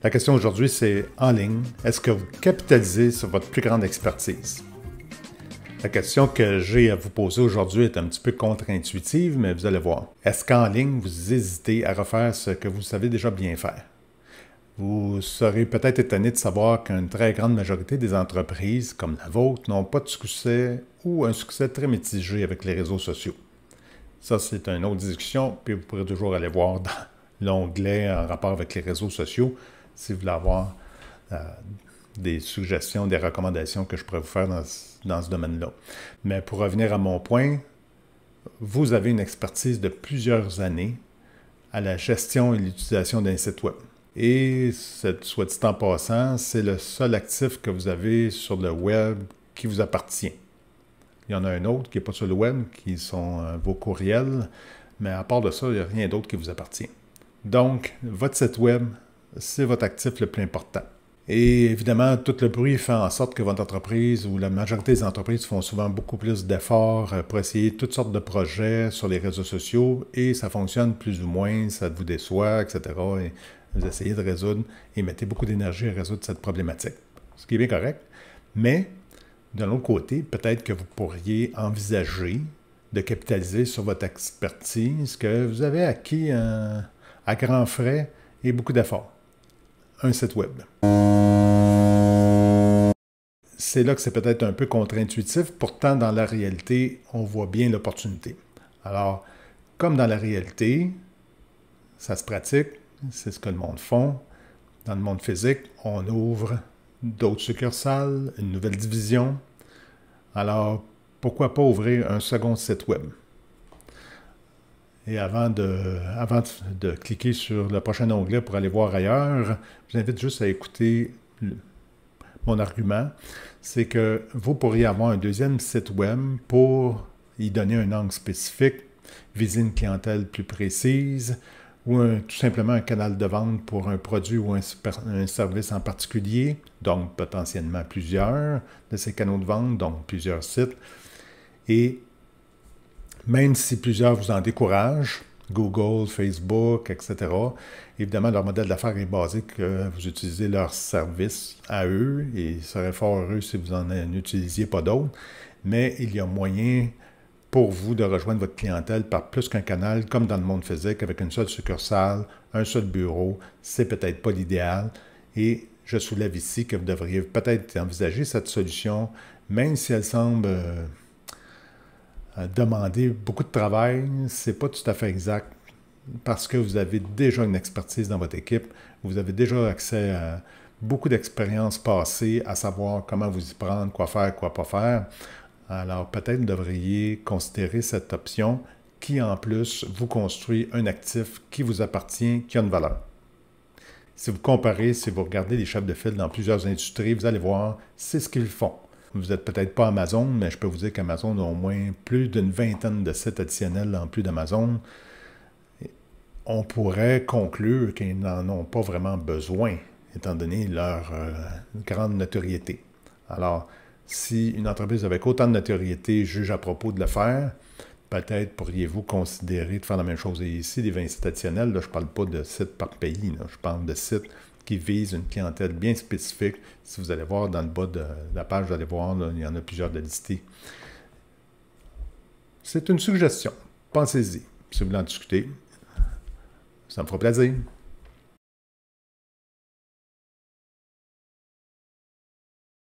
La question aujourd'hui, c'est en ligne, est-ce que vous capitalisez sur votre plus grande expertise? La question que j'ai à vous poser aujourd'hui est un petit peu contre-intuitive, mais vous allez voir. Est-ce qu'en ligne, vous hésitez à refaire ce que vous savez déjà bien faire? Vous serez peut-être étonné de savoir qu'une très grande majorité des entreprises, comme la vôtre, n'ont pas de succès ou un succès très mitigé avec les réseaux sociaux. Ça, c'est une autre discussion, puis vous pourrez toujours aller voir dans l'onglet en rapport avec les réseaux sociaux si vous voulez avoir des suggestions, des recommandations que je pourrais vous faire dans ce domaine-là. Mais pour revenir à mon point, vous avez une expertise de plusieurs années à la gestion et l'utilisation d'un site web. Et, soit dit en passant, c'est le seul actif que vous avez sur le web qui vous appartient. Il y en a un autre qui n'est pas sur le web, qui sont vos courriels, mais à part de ça, il n'y a rien d'autre qui vous appartient. Donc, votre site web, c'est votre actif le plus important. Et évidemment, tout le bruit fait en sorte que votre entreprise ou la majorité des entreprises font souvent beaucoup plus d'efforts pour essayer toutes sortes de projets sur les réseaux sociaux et ça fonctionne plus ou moins, ça vous déçoit, etc. Et vous essayez de résoudre et mettez beaucoup d'énergie à résoudre cette problématique. Ce qui est bien correct. Mais, de l'autre côté, peut-être que vous pourriez envisager de capitaliser sur votre expertise que vous avez acquis à grands frais et beaucoup d'efforts. Un site web. C'est là que c'est peut-être un peu contre-intuitif, pourtant dans la réalité, on voit bien l'opportunité. Alors, comme dans la réalité, ça se pratique, c'est ce que le monde font. Dans le monde physique, on ouvre d'autres succursales, une nouvelle division. Alors, pourquoi pas ouvrir un second site web? Et avant de cliquer sur le prochain onglet pour aller voir ailleurs, je vous invite juste à écouter mon argument. C'est que vous pourriez avoir un deuxième site web pour y donner un angle spécifique, viser une clientèle plus précise, ou tout simplement un canal de vente pour un produit ou un service en particulier, donc potentiellement plusieurs de ces canaux de vente, donc plusieurs sites. Et même si plusieurs vous en découragent, Google, Facebook, etc., évidemment, leur modèle d'affaires est basé que vous utilisez leurs services à eux et ils seraient fort heureux si vous n'en utilisiez pas d'autres. Mais il y a moyen pour vous de rejoindre votre clientèle par plus qu'un canal, comme dans le monde physique, avec une seule succursale, un seul bureau. C'est peut-être pas l'idéal. Et je soulève ici que vous devriez peut-être envisager cette solution, même si elle semble demander beaucoup de travail, c'est pas tout à fait exact parce que vous avez déjà une expertise dans votre équipe, vous avez déjà accès à beaucoup d'expériences passées, à savoir comment vous y prendre, quoi faire, quoi pas faire. Alors peut-être vous devriez considérer cette option qui en plus vous construit un actif qui vous appartient, qui a une valeur. Si vous comparez, si vous regardez les chefs de file dans plusieurs industries, vous allez voir, c'est ce qu'ils font. Vous n'êtes peut-être pas Amazon, mais je peux vous dire qu'Amazon a au moins plus d'une vingtaine de sites additionnels en plus d'Amazon. On pourrait conclure qu'ils n'en ont pas vraiment besoin, étant donné leur grande notoriété. Alors, si une entreprise avec autant de notoriété juge à propos de le faire, peut-être pourriez-vous considérer de faire la même chose. Et ici, des 20 sites additionnels, là, je ne parle pas de sites par pays, là, je parle de sites qui visent une clientèle bien spécifique. Si vous allez voir dans le bas de la page, vous allez voir, là, il y en a plusieurs de listés. C'est une suggestion. Pensez-y. Si vous voulez en discuter, ça me fera plaisir.